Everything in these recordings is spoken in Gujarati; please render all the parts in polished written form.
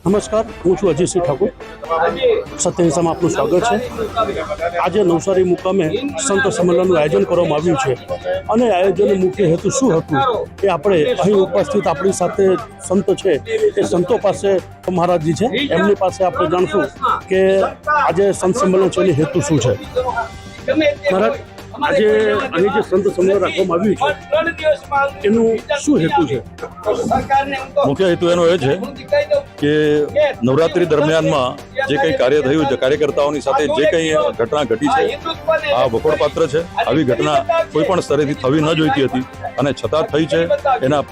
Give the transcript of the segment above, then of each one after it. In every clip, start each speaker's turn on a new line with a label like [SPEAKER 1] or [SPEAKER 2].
[SPEAKER 1] નમસ્કાર, હું છું અજયસિંહ ઠાકુર. સત્યહિંસામાં આપનું સ્વાગત છે. આજે નવસારી મુકામે સંત સંમેલનનું આયોજન કરવામાં આવ્યું છે અને આયોજનનો મુખ્ય હેતુ શું હતું એ આપણે અહીં ઉપસ્થિત આપણી સાથે સંત છે એ સંતો પાસે મહારાજજી છે એમની પાસે આપણે જાણશું કે આજે સંત સંમેલન છે એનો હેતુ શું છે. મહારાજ, આજે અહીં જે સંત સંમેલન રાખવામાં આવ્યું છે એનું શું હેતુ છે?
[SPEAKER 2] મુખ્ય હેતુ એનો એ છે કે નવરાત્રી દરમિયાનમાં જે કંઈ કાર્ય થયું છે, કાર્યકર્તાઓની સાથે જે કંઈ ઘટના ઘટી છે આ વખોડપાત્ર છે. આવી ઘટના કોઈ પણ સ્તરેથી થવી ન જોઈતી હતી અને છતાં થઈ છે. એના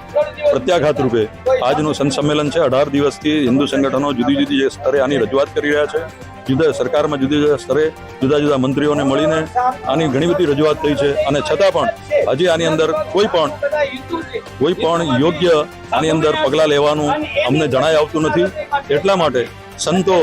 [SPEAKER 2] પ્રત્યાઘાત રૂપે આજનું સંત સંમેલન છે. 18 દિવસથી હિન્દુ સંગઠનો જુદી જુદી સ્તરે આની રજૂઆત કરી રહ્યા છે. જુદા સરકારમાં જુદા જુદા સ્તરે જુદા જુદા મંત્રીઓને મળીને આની ઘણી બધી રજૂઆત થઈ છે અને છતાં પણ હજી આની અંદર કોઈ પણ યોગ્ય આની અંદર પગલાં લેવાનું અમને જણાય આવતું નથી. એટલા માટે સંતો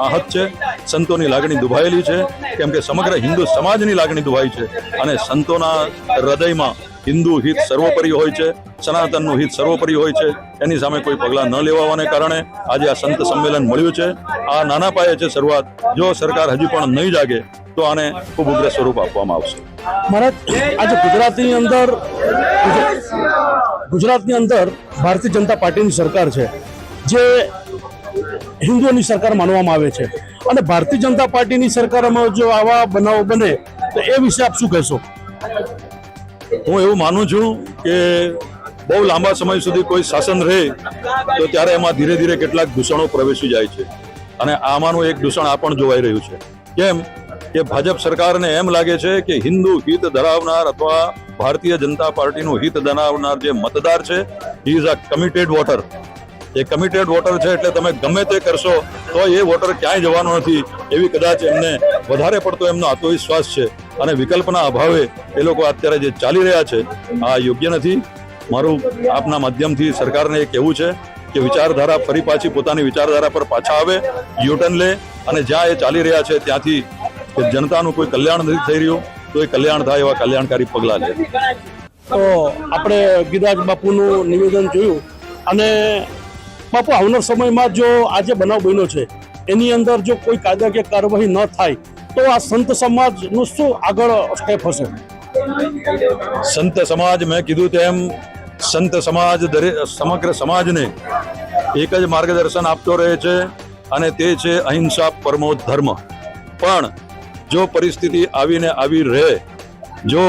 [SPEAKER 2] આહત છે, સંતોની લાગણી દુભાયેલી છે, કેમ કે સમગ્ર હિન્દુ સમાજની લાગણી દુભાઈ છે અને સંતોના હૃદયમાં હિન્દુ હિત સર્વોપરી હોય છે, સનાતનનું હિત સર્વોપરી હોય છે. એની સામે કોઈ પગલાં ન લેવાને કારણે આજે આ સંત સંમેલન મળ્યું છે. આ નાના પાયે છે શરૂઆત. જો સરકાર હજી પણ નહીં જાગે તો આને ખૂબ ઉગ્ર સ્વરૂપ આપવામાં આવશે.
[SPEAKER 1] મહારાજ, આજે ગુજરાતની અંદર ભારતીય જનતા પાર્ટીની સરકાર છે જે હિન્દુઓની સરકાર માનવામાં આવે છે અને ભારતીય જનતા પાર્ટીની સરકારમાં જો આવા બનાવો બને તો એ વિશે આપ શું કહેશો?
[SPEAKER 2] હું એવું માનું છું કે બહુ લાંબા સમય સુધી કોઈ શાસન રહે તો ત્યારે એમાં ધીરે ધીરે કેટલાક દૂષણો પ્રવેશી જાય છે અને આમાંનું એક દૂષણ આ પણ જોવાઈ રહ્યું છે. કેમ કે ભાજપ સરકારને એમ લાગે છે કે હિન્દુ હિત ધરાવનાર અથવા ભારતીય જનતા પાર્ટીનું હિત ધરાવનાર જે મતદાર છે he is a committed water. A committed water છે એટલે તમે ગમે તે કરશો તો એ વોટર ક્યાંય જવાનો નથી એવી કદાચ એમને વધારે પડતો એમનો આત્મવિશ્વાસ છે અને વિકલ્પના અભાવે એ લોકો અત્યારે જે ચાલી રહ્યા છે આ યોગ્ય નથી. મારું આપના માધ્યમથી સરકારને એ કહેવું છે કે વિચારધારા ફરી પાછી પોતાની વિચારધારા પર પાછા આવે, યુટર્ન લે અને જ્યાં એ ચાલી રહ્યા છે ત્યાંથી કે જનતાનું કોઈ કલ્યાણ નથી થઈ રહ્યું તો એ કલ્યાણ થાય એવા કલ્યાણકારી પગલાં લે.
[SPEAKER 1] તો આપણે ગિરિરાજ બાપુનું નિવેદન જોયું અને બાપુ, આવનાર સમયમાં જો આજે બનાવ બન્યો છે એની અંદર જો કોઈ કાયદાકીય કાર્યવાહી ન થાય તો આ સંત સમાજનું શું આગળ સ્ટેપ હશે?
[SPEAKER 2] સંત સમાજ, મેં કીધું તેમ સંત સમાજ સમગ્ર સમાજને એક જ માર્ગદર્શન આપતો રહે છે અને તે છે અહિંસા પરમો ધર્મ. પણ જો પરિસ્થિતિ આવીને આવી રહે, જો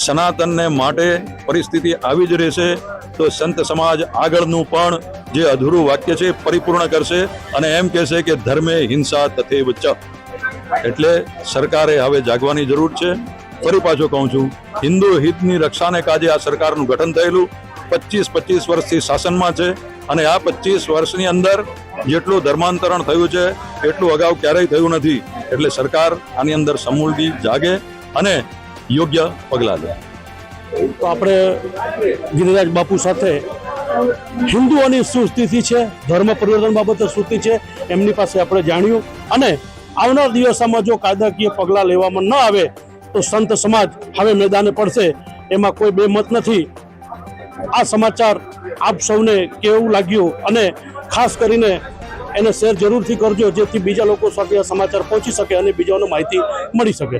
[SPEAKER 2] સનાતનને માટે પરિસ્થિતિ આવી જ રહેશે તો સંત સમાજ આગળનું પણ જે અધૂરું વાક્ય છે પરિપૂર્ણ કરશે અને એમ કહેશે કે ધર્મે હિંસા તથૈવ ચ. એટલે સરકારે હવે જાગવાની જરૂર છે. ફરી પાછો કહું છું, હિન્દુ હિતની રક્ષાને કાજે આ સરકારનું ગઠન થયેલું 25 વર્ષથી શાસનમાં છે અને આ 25 વર્ષની અંદર જેટલું ધર્માંતરણ થયું છે એટલું અગાઉ ક્યારેય થયું નથી. એટલે સરકાર આની અંદર સમૂળગી જાગે અને યોગ્ય પગલાં લે.
[SPEAKER 1] તો આપણે ગિરિરાજ બાપુ સાથે હિન્દુઓની શું સ્થિતિ છે, ધર્મ પરિવર્તન બાબતે શું સ્થિતિ છે એમની પાસે આપણે જાણ્યું અને આવનાર દિવસોમાં જો કાયદાકીય પગલાં લેવામાં ન આવે તો સંત સમાજ હવે મેદાને પડશે, એમાં કોઈ બે મત નથી. આ સમાચાર આપ સૌને કેવું લાગ્યું અને ખાસ કરીને એને શેર જરૂરથી કરજો જેથી બીજા લોકો સાથે આ સમાચાર પહોંચી શકે અને બીજાઓને માહિતી મળી શકે.